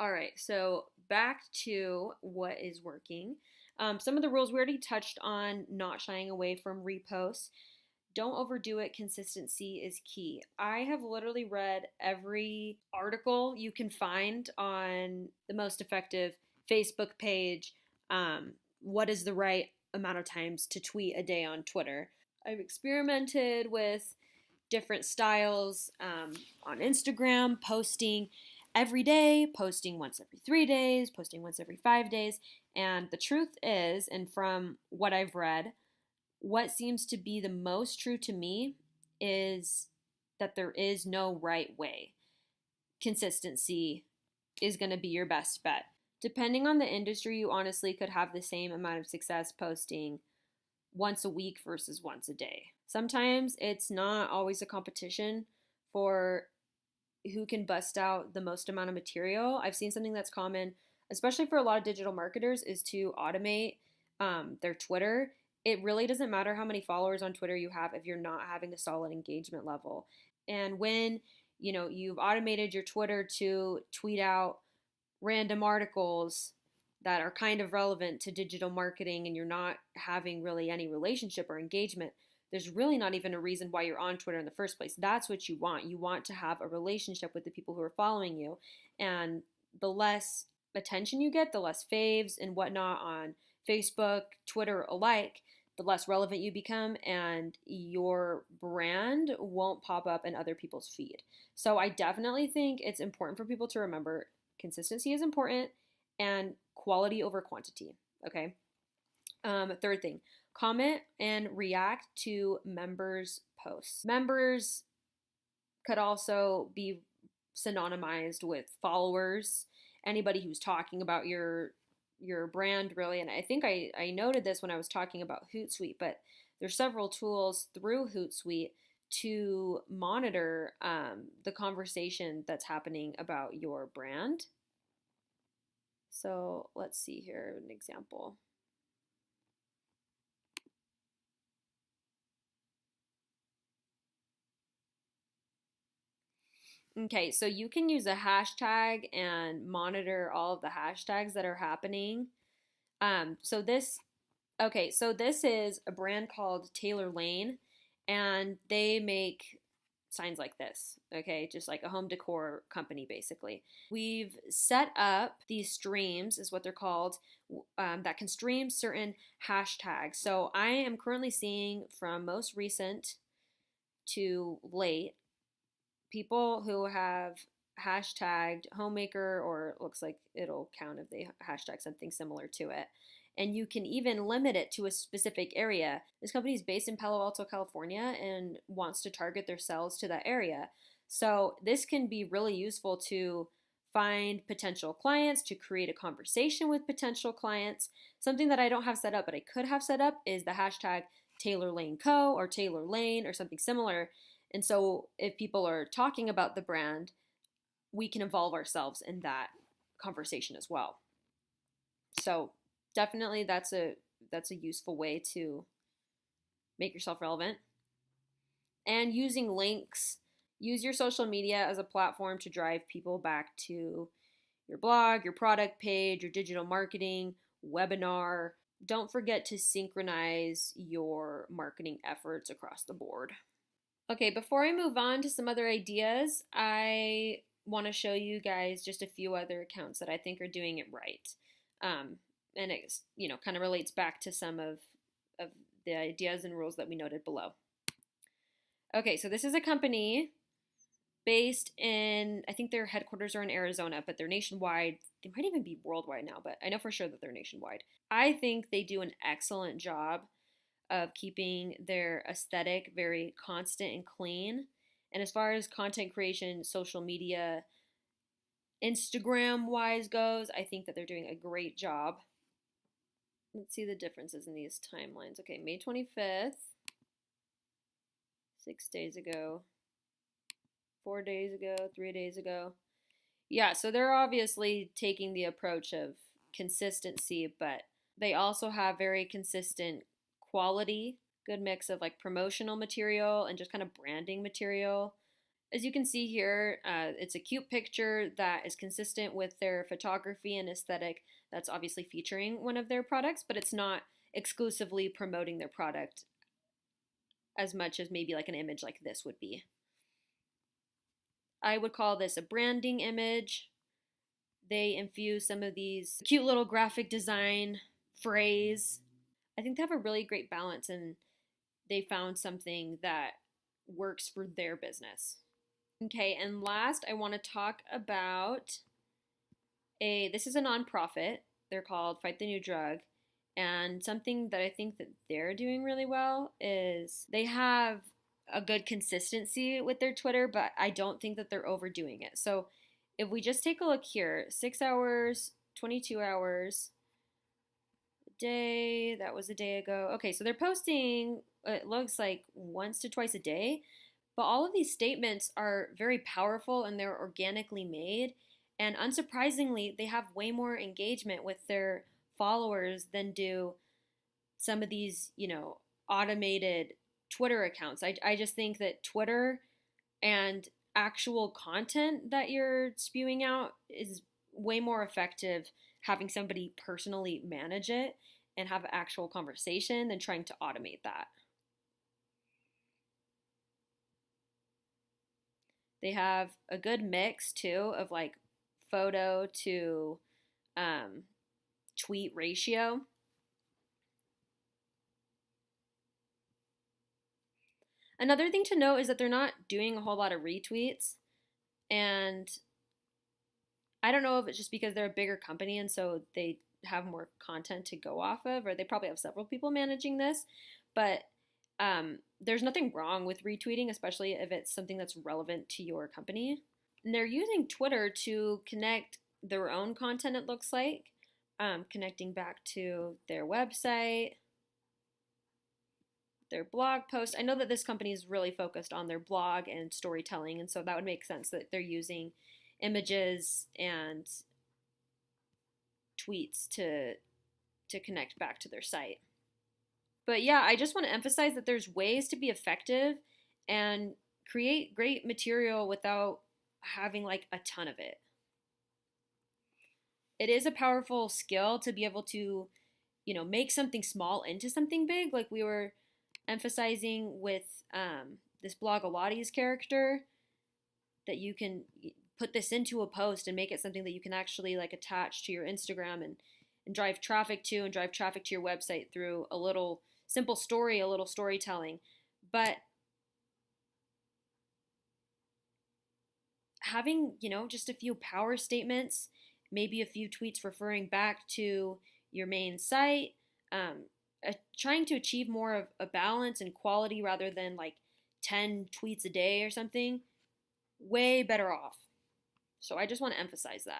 All right, so back to what is working. Some of the rules we already touched on, not shying away from reposts. Don't overdo it. Consistency is key. I have literally read every article you can find on the most effective Facebook page. What is the right amount of times to tweet a day on Twitter? I've experimented with different styles on Instagram, posting every day, posting once every 3 days, posting once every 5 days. And the truth is, and from what I've read, what seems to be the most true to me is that there is no right way. Consistency is going to be your best bet. Depending on the industry, you honestly could have the same amount of success posting once a week versus once a day. Sometimes it's not always a competition for who can bust out the most amount of material. I've seen something that's common, especially for a lot of digital marketers, is to automate their Twitter. It really doesn't matter how many followers on Twitter you have if you're not having a solid engagement level. And when you've automated your Twitter to tweet out random articles that are kind of relevant to digital marketing and you're not having really any relationship or engagement, there's really not even a reason why you're on Twitter in the first place. That's what you want. You want to have a relationship with the people who are following you. And the less attention you get, the less faves and whatnot on Facebook, Twitter alike, the less relevant you become, and your brand won't pop up in other people's feed. So I definitely think it's important for people to remember consistency is important and quality over quantity. Okay. Third thing, comment and react to members' posts. Members could also be synonymized with followers, anybody who's talking about your brand really. And I think I noted this when I was talking about Hootsuite, but there's several tools through Hootsuite to monitor the conversation that's happening about your brand. So let's see here an example. Okay, so you can use a hashtag and monitor all of the hashtags that are happening. So this is a brand called Taylor Lane, and they make signs like this, okay, just like a home decor company basically. We've set up these streams, is what they're called, that can stream certain hashtags. So I am currently seeing from most recent to late people who have hashtagged homemaker, or it looks like it'll count if they hashtag something similar to it. And you can even limit it to a specific area. This company is based in Palo Alto, California, and wants to target their sales to that area. So this can be really useful to find potential clients, to create a conversation with potential clients. Something that I don't have set up, but I could have set up, is the hashtag Taylor Lane Co. or Taylor Lane or something similar. And so if people are talking about the brand, we can involve ourselves in that conversation as well. So definitely that's a useful way to make yourself relevant. And using links, use your social media as a platform to drive people back to your blog, your product page, your digital marketing, webinar. Don't forget to synchronize your marketing efforts across the board. Okay, before I move on to some other ideas, I want to show you guys just a few other accounts that I think are doing it right. And it kind of relates back to some of the ideas and rules that we noted below. Okay, so this is a company based in, I think their headquarters are in Arizona, but they're nationwide. They might even be worldwide now, but I know for sure that they're nationwide. I think they do an excellent job of keeping their aesthetic very constant and clean. And as far as content creation, social media, Instagram wise goes, I think that they're doing a great job. Let's see the differences in these timelines. Okay, May 25th, 6 days ago, 4 days ago, 3 days ago. Yeah, so they're obviously taking the approach of consistency, but they also have very consistent quality, good mix of like promotional material and just kind of branding material. As you can see here, it's a cute picture that is consistent with their photography and aesthetic that's obviously featuring one of their products, but it's not exclusively promoting their product as much as maybe like an image like this would be. I would call this a branding image. They infuse some of these cute little graphic design phrase. I think they have a really great balance and they found something that works for their business. Okay, and last I want to talk about this is a nonprofit. They're called Fight the New Drug. And something that I think that they're doing really well is they have a good consistency with their Twitter, but I don't think that they're overdoing it. So if we just take a look here, 6 hours, 22 hours, a day, that was a day ago. Okay, so they're posting, it looks like once to twice a day, but all of these statements are very powerful and they're organically made. And unsurprisingly, they have way more engagement with their followers than do some of these, automated Twitter accounts. I just think that Twitter and actual content that you're spewing out is way more effective having somebody personally manage it and have an actual conversation than trying to automate that. They have a good mix too of like photo to tweet ratio. Another thing to note is that they're not doing a whole lot of retweets. And I don't know if it's just because they're a bigger company and so they have more content to go off of, or they probably have several people managing this. But there's nothing wrong with retweeting, especially if it's something that's relevant to your company. And they're using Twitter to connect their own content, it looks like, connecting back to their website, their blog post. I know that this company is really focused on their blog and storytelling, and so that would make sense that they're using images and tweets to connect back to their site. But yeah, I just want to emphasize that there's ways to be effective and create great material without having like a ton of it. It is a powerful skill to be able to, make something small into something big, like we were emphasizing with this Blogilates character, that you can put this into a post and make it something that you can actually like attach to your Instagram and drive traffic to your website through a little simple story, a little storytelling. But having, just a few power statements, maybe a few tweets referring back to your main site, trying to achieve more of a balance and quality rather than like 10 tweets a day or something, way better off. So I just want to emphasize that.